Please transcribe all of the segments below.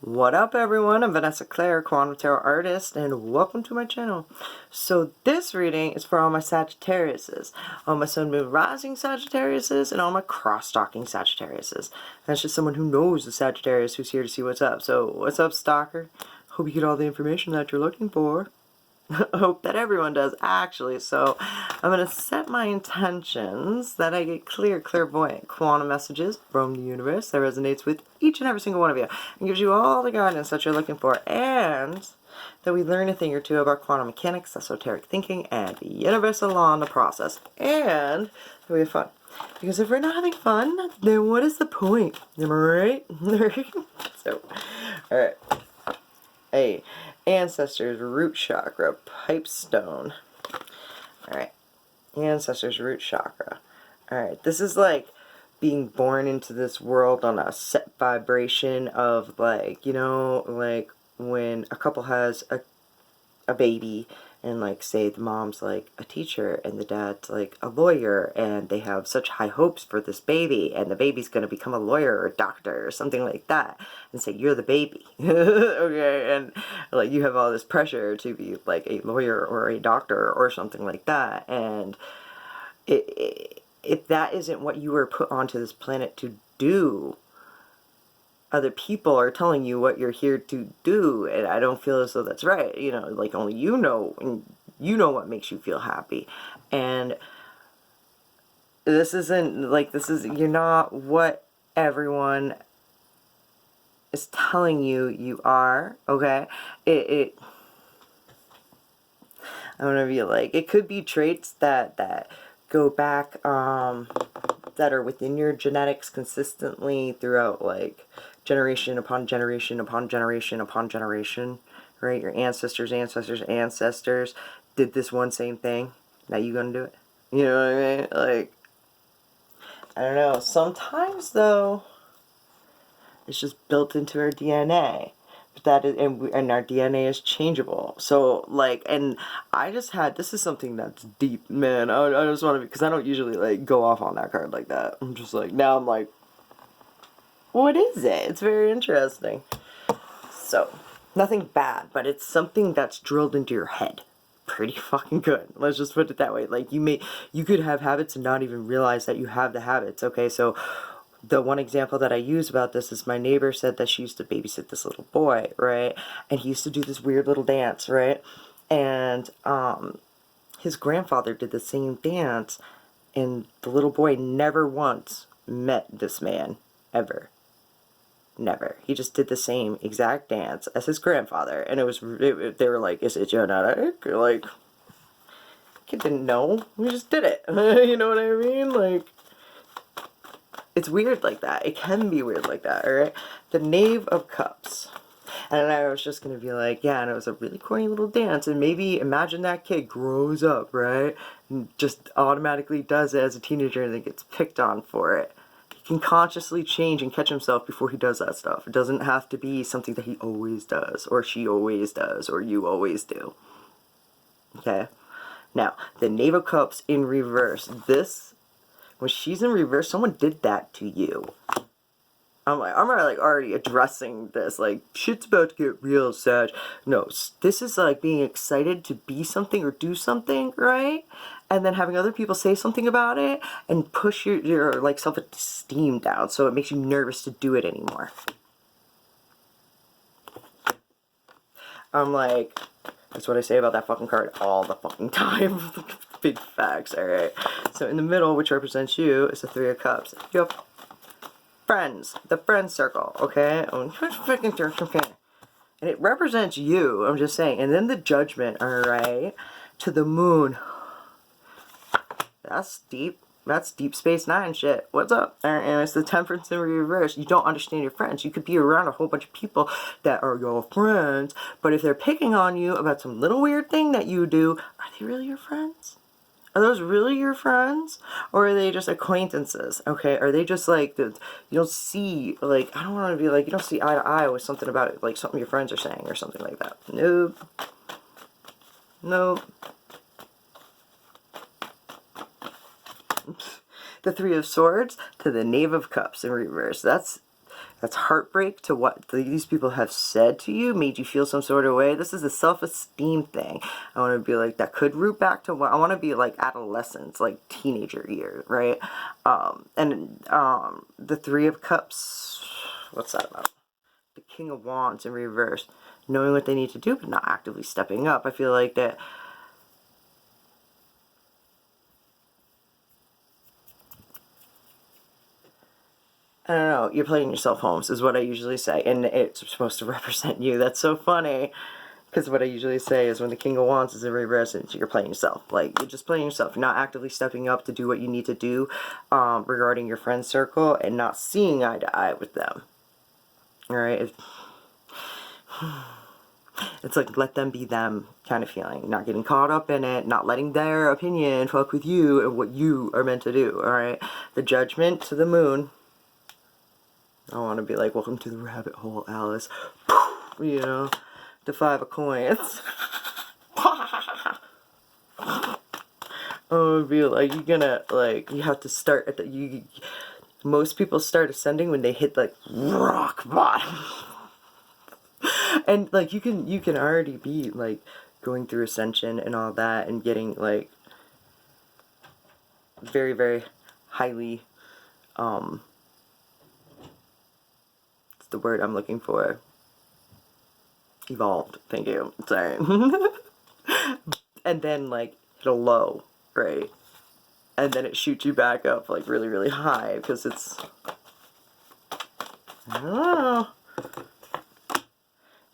What up everyone, I'm Vanessa Claire, Quantum Tarot Artist, and welcome to my channel. So this reading is for all my Sagittariuses, all my Sun, Moon, Rising Sagittariuses, and all my cross-stalking Sagittariuses. That's just someone who knows the Sagittarius who's here to see what's up. So what's up, stalker? Hope you get all the information that you're looking for. I hope that everyone does, actually. So I'm going to set my intentions that I get clear, clairvoyant quantum messages from the universe that resonates with each and every single one of you and gives you all the guidance that you're looking for, and that we learn a thing or two about quantum mechanics, esoteric thinking, and universal law in the process, and that we have fun. Because if we're not having fun, then what is the point? Am I right? So, alright. Hey, ancestors, root chakra, pipestone. Alright, ancestors, root chakra. Alright, this is like being born into this world on a set vibration of, like, you know, like when a couple has a baby, and like say the mom's like a teacher and the dad's like a lawyer, and they have such high hopes for this baby, and the baby's going to become a lawyer or a doctor or something like that, and say you're the baby. Okay, and like you have all this pressure to be like a lawyer or a doctor or something like that, and if that isn't what you were put onto this planet to do, other people are telling you what you're here to do, and I don't feel as though that's right. You know, like only you know, and you know what makes you feel happy. And this isn't like, you're not what everyone is telling you you are, okay? I don't know if you like, it could be traits that go back, that are within your genetics consistently throughout, like, generation upon generation upon generation upon generation, right? Your ancestors did this one same thing. Now you gonna do it? You know what I mean? Like, I don't know. Sometimes, though, it's just built into our DNA. But that is, and our DNA is changeable. So, like, and I just had, this is something that's deep, man. I just want to, because I don't usually, like, go off on that card like that. I'm just like, now I'm like, what is it? It's very interesting. So, nothing bad, but it's something that's drilled into your head. Pretty fucking good. Let's just put it that way. Like, you could have habits and not even realize that you have the habits. Okay, so the one example that I use about this is my neighbor said that she used to babysit this little boy, right? And he used to do this weird little dance, right? And his grandfather did the same dance, and the little boy never once met this man, ever. Never. He just did the same exact dance as his grandfather, and they were like, is it genetic? Like, kid didn't know. We just did it. You know what I mean? Like, it's weird like that. It can be weird like that, alright? The Knave of Cups. And I was just gonna be like, yeah, and it was a really corny little dance, and maybe imagine that kid grows up, right? And just automatically does it as a teenager and then gets picked on for it. Can consciously change and catch himself before he does that stuff. It doesn't have to be something that he always does, or she always does, or you always do. Okay? Now, the Knave of Cups in reverse. This, when she's in reverse, someone did that to you. I'm already addressing this, like, shit's about to get real, Sag. No, this is like being excited to be something or do something, right? And then having other people say something about it and push your like self-esteem down, so it makes you nervous to do it anymore. I'm like, that's what I say about that fucking card all the fucking time. Big facts, alright? So in the middle, which represents you, is the Three of Cups. You have friends, the friend circle, okay? And it represents you, I'm just saying. And then the Judgment, alright? To the Moon. That's deep. That's Deep Space Nine shit. What's up? And it's the Temperance in reverse. You don't understand your friends. You could be around a whole bunch of people that are your friends, but if they're picking on you about some little weird thing that you do, are they really your friends? Are those really your friends? Or are they just acquaintances? Okay, are they just like, you don't see, like, I don't want to be like, you don't see eye to eye with something about it, like something your friends are saying or something like that. Nope. Nope. The Three of Swords to the Knave of Cups in reverse. That's That's heartbreak to what these people have said to you, made you feel some sort of way. This is a self-esteem thing. I want to be like, that could root back to what I want to be like adolescence, like teenager years, right? The Three of Cups, what's that about? The King of Wands in reverse. Knowing what they need to do, but not actively stepping up. I feel like that I don't know, you're playing yourself, Holmes, is what I usually say. And it's supposed to represent you. That's so funny. Because what I usually say is when the King of Wands is in reverse, you're playing yourself. Like, you're just playing yourself. You're not actively stepping up to do what you need to do regarding your friend circle and not seeing eye to eye with them. Alright? It's like, let them be them kind of feeling. Not getting caught up in it. Not letting their opinion fuck with you and what you are meant to do. Alright? The Judgment to the Moon. I want to be like, welcome to the rabbit hole, Alice. You know, the Five of Coins. I would be like, you're gonna, like, you have to start at the, most people start ascending when they hit, like, rock bottom. And, like, you can already be, like, going through ascension and all that and getting, like, very, very highly, the word I'm looking for. Evolved. Thank you. Sorry. And then, like, hit a low, right? And then it shoots you back up, like, really, really high, because it's... I don't know.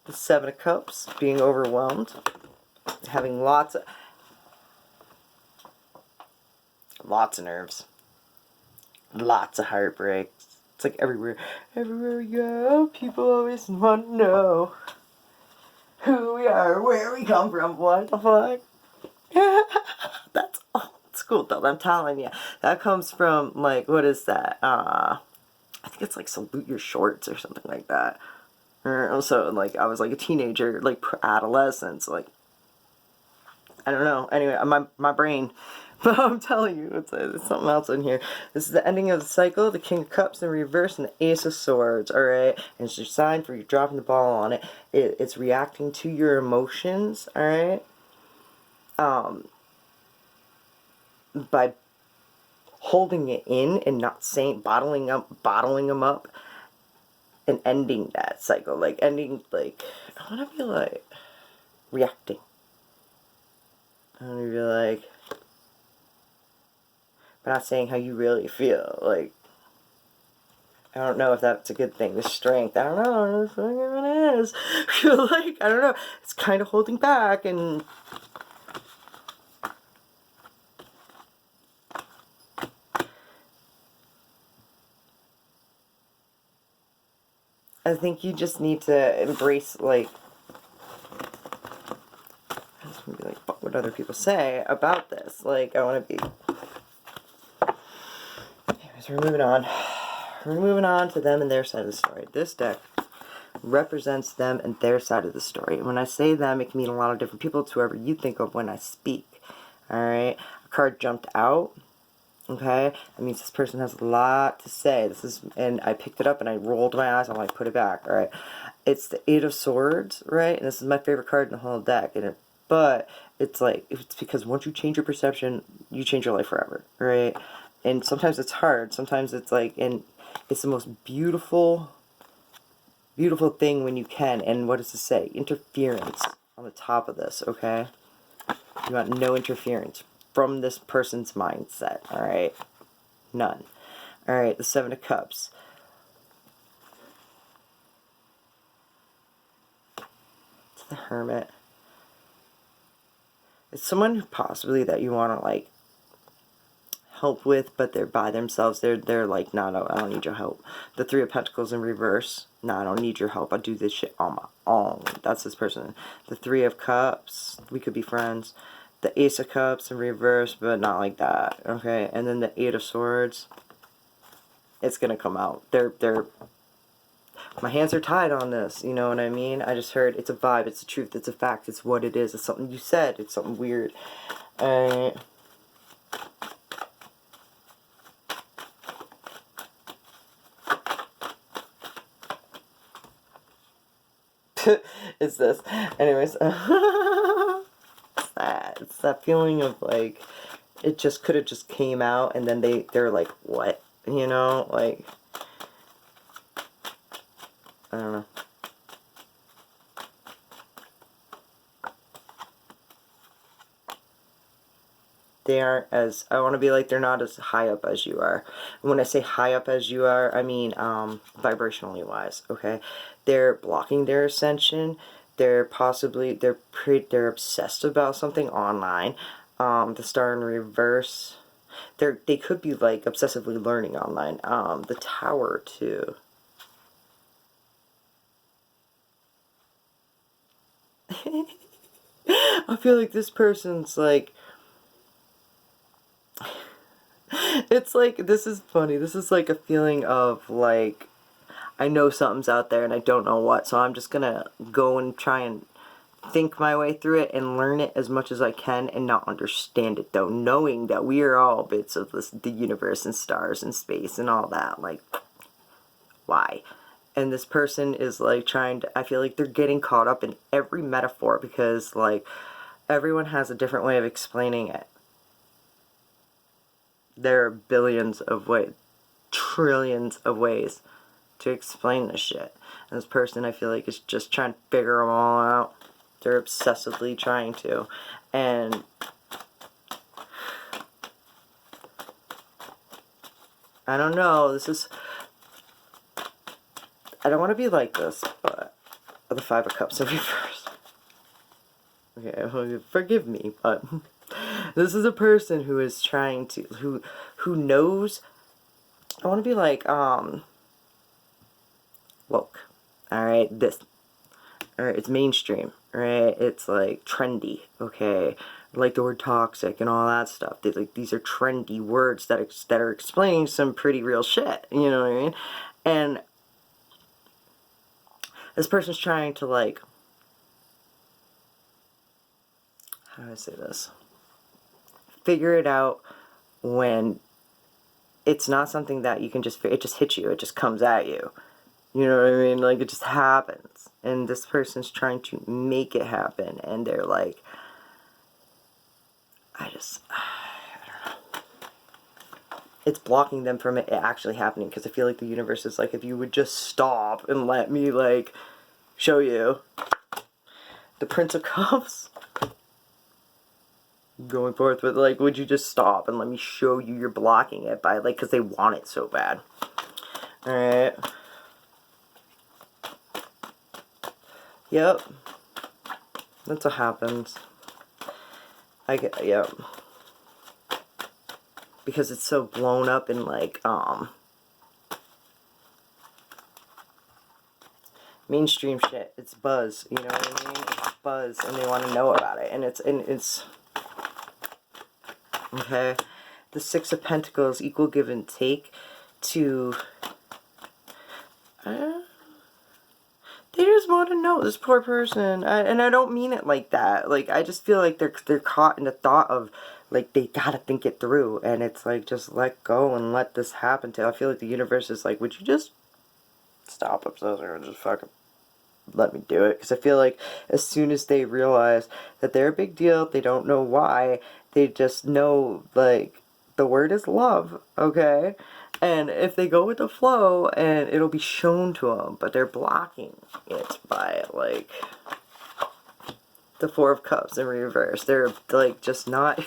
The Seven of Cups, being overwhelmed. Having lots of nerves. Lots of heartbreaks. It's like everywhere we go, people always want to know who we are, where we come from, what the fuck. That's old school though, I'm telling you. That comes from, like, what is that? I think it's like Salute Your Shorts or something like that. So, like, I was like a teenager, like adolescence, like, I don't know. Anyway, my brain. But I'm telling you, it's something else in here. This is the ending of the cycle, the King of Cups in reverse, and the Ace of Swords, alright? And it's your sign for you dropping the ball on it. It's reacting to your emotions, alright? By holding it in and not saying, bottling them up, and ending that cycle. Like, ending, like, I want to be like, reacting. I want to be like, but not saying how you really feel. Like, I don't know if that's a good thing. The strength, I don't know. It is. Like, I don't know. It's kind of holding back, and I think you just need to embrace, like, I just want to be like, what would other people say about this? Like, I want to be. Anyways, we're moving on. We're moving on to them and their side of the story. This deck represents them and their side of the story. And when I say them, it can mean a lot of different people. It's whoever you think of when I speak. Alright? A card jumped out. Okay? That means this person has a lot to say. And I picked it up and I rolled my eyes and I put it back. Alright? It's the Eight of Swords, right? And this is my favorite card in the whole deck. But it's like, it's because once you change your perception, you change your life forever. Right? And sometimes it's hard. Sometimes it's like, and it's the most beautiful thing when you can. And what does it say? Interference on the top of this, okay? You want no interference from this person's mindset, alright? None. Alright, the Seven of Cups. It's the Hermit. It's someone who possibly that you want to, like, help with, but they're by themselves. They're like, no, I don't need your help. The Three of Pentacles in reverse. No, I don't need your help. I do this shit on my own. That's this person. The Three of Cups. We could be friends. The Ace of Cups in reverse, but not like that. Okay, and then the Eight of Swords. It's gonna come out. My hands are tied on this. You know what I mean? I just heard it's a vibe. It's a truth. It's a fact. It's what it is. It's something you said. It's something weird. It's this. Anyways, it's that feeling of like, it just could have just came out, and then they're like, what? You know, like, I don't know. They aren't as, I want to be like, they're not as high up as you are. And when I say high up as you are, I mean vibrationally wise, okay? They're blocking their ascension. They're they're obsessed about something online. The star in reverse. They could be like obsessively learning online. The tower too. I feel like this person's like, it's like, this is funny. This is like a feeling of like, I know something's out there and I don't know what, so I'm just gonna go and try and think my way through it and learn it as much as I can and not understand it, though, knowing that we are all bits of the universe and stars and space and all that. Like, why? And this person is like trying to, I feel like they're getting caught up in every metaphor because like everyone has a different way of explaining it. There are billions of ways, trillions of ways to explain this shit. And this person, I feel like, is just trying to figure them all out. They're obsessively trying to. And I don't know, this is, I don't want to be like this, but the Five of Cups in reverse. Okay, forgive me, but this is a person who is trying to, who knows, I want to be like, woke. Alright, alright, it's mainstream, right? It's like trendy, okay? Like the word toxic and all that stuff. These are trendy words that are explaining some pretty real shit, you know what I mean? And this person's trying to like, how do I say this? Figure it out when it's not something that you can just, it just hits you, it just comes at you. You know what I mean? Like, it just happens. And this person's trying to make it happen. And they're like, I don't know. It's blocking them from it actually happening. Because I feel like the universe is like, if you would just stop and let me, like, show you. The Prince of Cups. Going forth with, like, would you just stop and let me show you you're blocking it by, like, because they want it so bad. Alright. Yep. That's what happens. Yep. Because it's so blown up in, like, mainstream shit. It's buzz, you know what I mean? It's buzz, and they want to know about it. And it's, okay? The Six of Pentacles, equal give and take to, they just want to know, this poor person. And I don't mean it like that. Like, I just feel like they're caught in the thought of, like, they gotta think it through. And it's like, just let go and let this happen to. I feel like the universe is like, would you just stop obsessing or just fucking let me do it? Because I feel like as soon as they realize that they're a big deal, they don't know why, they just know, like, the word is love, okay? And if they go with the flow, and it'll be shown to them, but they're blocking it by, like, the Four of Cups in reverse. They're, like, just not...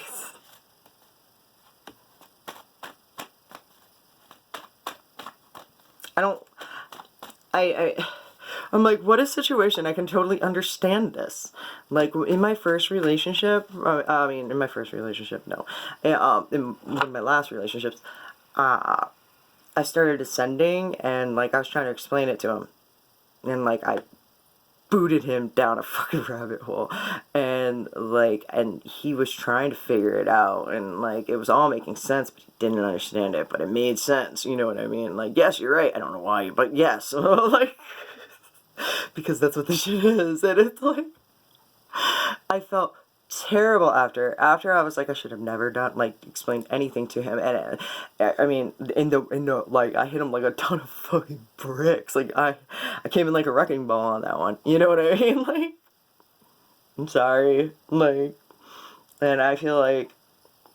I'm like, what a situation. I can totally understand this. Like, in my first relationship, in my first relationship, no. In one of my last relationships, I started ascending, and, like, I was trying to explain it to him. And, like, I booted him down a fucking rabbit hole. And, like, and he was trying to figure it out. And, like, it was all making sense, but he didn't understand it. But it made sense, you know what I mean? Like, yes, you're right. I don't know why, but yes. Like, because that's what this shit is. And it's like, I felt terrible after I was like, I should have never done, like, explained anything to him. And I mean, in the like, I hit him like a ton of fucking bricks. Like, I came in like a wrecking ball on that one, you know what I mean? Like, I'm sorry, like, and I feel like,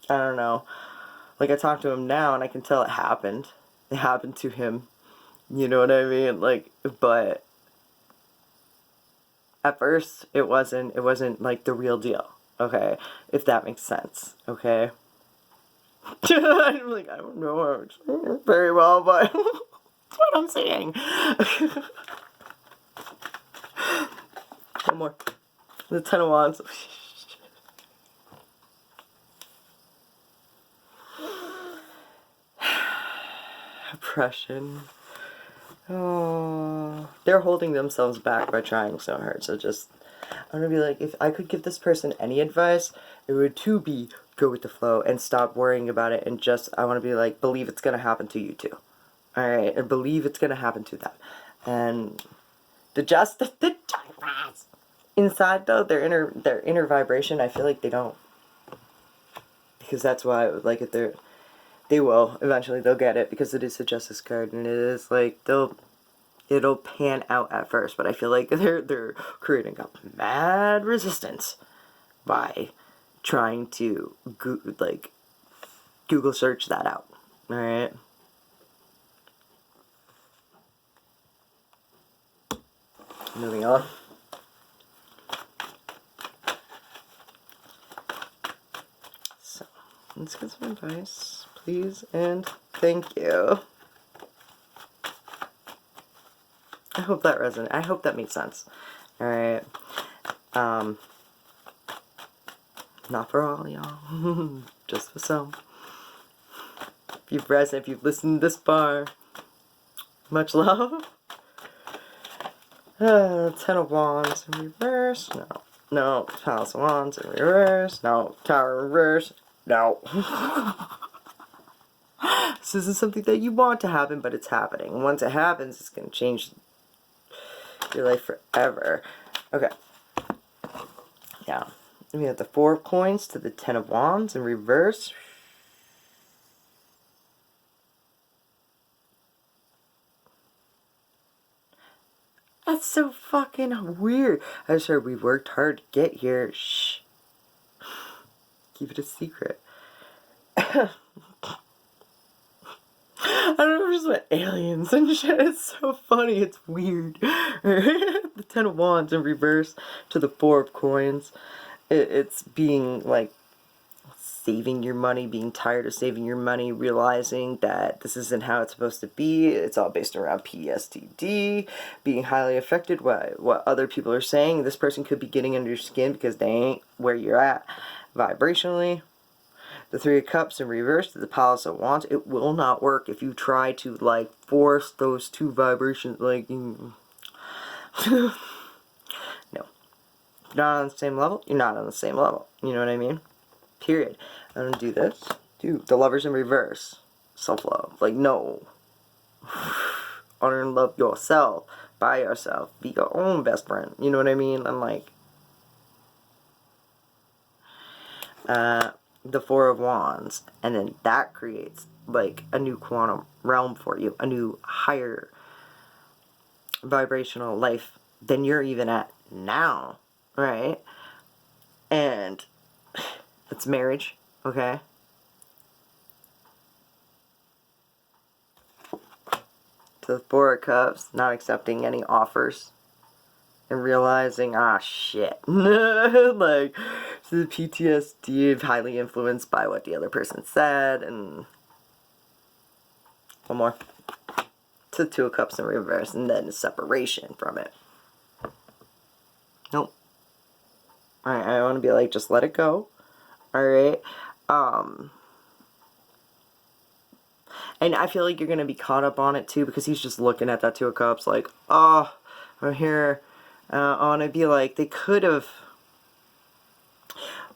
I don't know, like, I talk to him now and I can tell it happened to him, you know what I mean? Like, but at first it wasn't like the real deal, okay, if that makes sense, okay. I'm like, I don't know very well, but that's what I'm saying. One more. The Ten of Wands. Oppression. Oh, they're holding themselves back by trying so hard. So just, I'm gonna be like, if I could give this person any advice, it would to be go with the flow and stop worrying about it, and just, I want to be like, believe it's gonna happen to you too. All right, and believe it's gonna happen to them. And the chakras inside though, their inner vibration, I feel like they don't, because that's why, like, if they will eventually, they'll get it, because it is a Justice card, and it is like it'll pan out at first, but I feel like they're creating a mad resistance by trying to Google search that out. All right. Moving on. So let's get some advice, please, and thank you. I hope that resonates. I hope that makes sense. All right. Not for all, y'all. Just for some. If you've listened this far, much love. Ten of Wands in reverse. No. Palace of Wands in reverse. No. Tower in reverse. No. This isn't something that you want to happen, but it's happening. Once it happens, it's going to change your life forever. Okay. Yeah. We have the Four of Coins to the Ten of Wands in reverse. That's so fucking weird. I just heard we worked hard to get here. Shh. Keep it a secret. I don't know, just about aliens and shit. It's so funny. It's weird. The Ten of Wands in reverse to the Four of Coins. It's being like saving your money, being tired of saving your money, realizing that this isn't how it's supposed to be. It's all based around PSTD, being highly affected by what other people are saying. This person could be getting under your skin because they ain't where you're at vibrationally. The Three of Cups in reverse to the Palace of Wands. It will not work if you try to, like, force those two vibrations, like, no. If you're not on the same level, you're not on the same level. You know what I mean? Period. I'm gonna do this. Dude, the Lovers in reverse. Self-love. Like, no. Honor and love yourself. By yourself. Be your own best friend. You know what I mean? I'm like, the Four of Wands, and then that creates like a new quantum realm for you, a new higher vibrational life than you're even at now, right? And it's marriage, okay? To the Four of Cups, not accepting any offers and realizing, ah, shit. Like, the PTSD of highly influenced by what the other person said. And one more. To the Two of Cups in reverse, and then separation from it. Nope. Alright, I want to be like, just let it go. Alright. And I feel like you're going to be caught up on it too, because he's just looking at that Two of Cups like, oh, I'm here. I want to be like, they could have...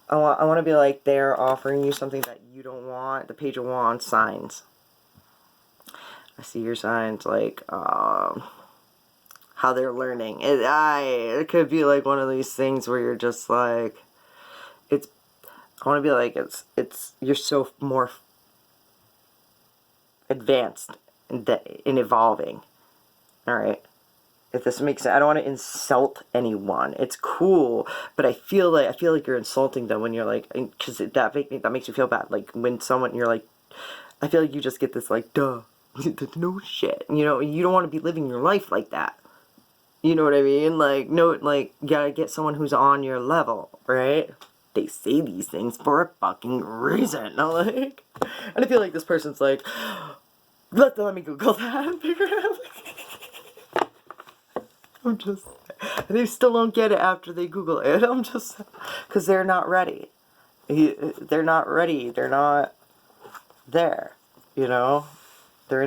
I want to be like, they're offering you something that you don't want. The Page of Wands signs. I see your signs, like, how they're learning. It could be like one of these things where you're just like, I want to be like, you're so more advanced in evolving. Alright? If this makes sense. I don't want to insult anyone. It's cool, but I feel like you're insulting them when you're like, because that makes you feel bad. Like when someone, you're like, I feel like you just get this like, duh, no shit. You know, you don't want to be living your life like that. You know what I mean? Like, no, like, you gotta get someone who's on your level, right? They say these things for a fucking reason. Like, and I feel like this person's like, let me Google that and figure it out. I'm just, they still don't get it after they Google it. I'm just, because they're not ready. They're not ready. They're not there. You know? They're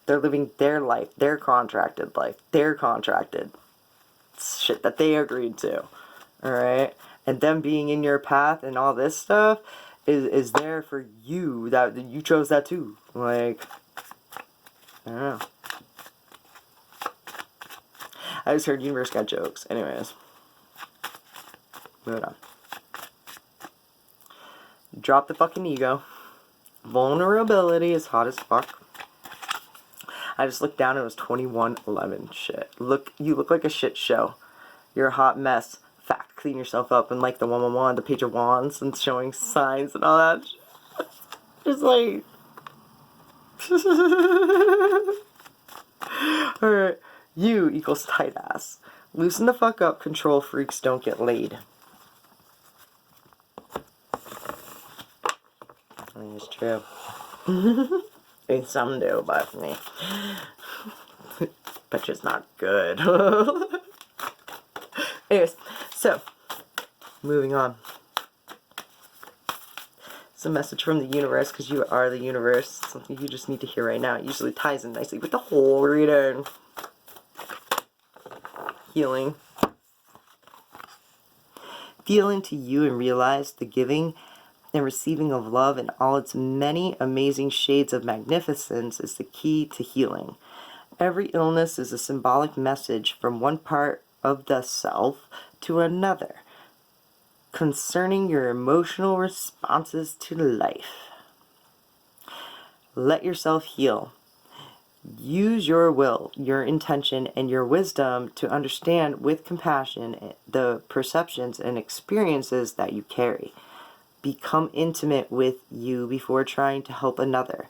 living their life, their contracted life, their contracted shit that they agreed to. Alright? And them being in your path and all this stuff is there for you. That you chose that too. Like, I don't know. I just heard universe got jokes. Anyways. Moving on. Drop the fucking ego. Vulnerability is hot as fuck. I just looked down and it was 21:11. Shit. You look like a shit show. You're a hot mess. Fact, clean yourself up, and like the 111, the page of wands, and showing signs and all that. Just like. Alright. You equals tight ass. Loosen the fuck up, control freaks don't get laid. I mean, it's true. I mean, some do, but me. But just not good. Anyways, so, moving on. It's a message from the universe, because you are the universe. Something you just need to hear right now. It usually ties in nicely with the whole reading. Healing. Feel into you and realize the giving and receiving of love in all its many amazing shades of magnificence is the key to healing. Every illness is a symbolic message from one part of the self to another concerning your emotional responses to life. Let yourself heal. Use your will, your intention, and your wisdom to understand with compassion the perceptions and experiences that you carry. Become intimate with you before trying to help another.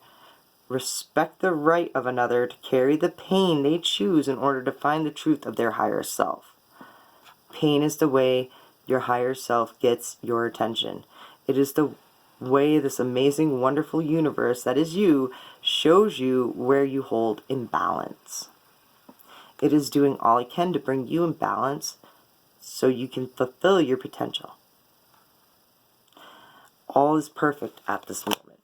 Respect the right of another to carry the pain they choose in order to find the truth of their higher self. Pain is the way your higher self gets your attention. It is the way this amazing, wonderful universe that is you shows you where you hold imbalance. It is doing all it can to bring you in balance so you can fulfill your potential. All is perfect at this moment.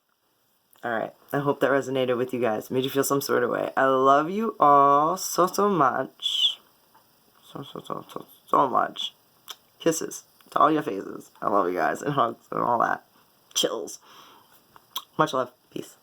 Alright, I hope that resonated with you guys. Made you feel some sort of way. I love you all so much. So much. Kisses to all your faces. I love you guys, and hugs and all that. Chills. Much love. Peace.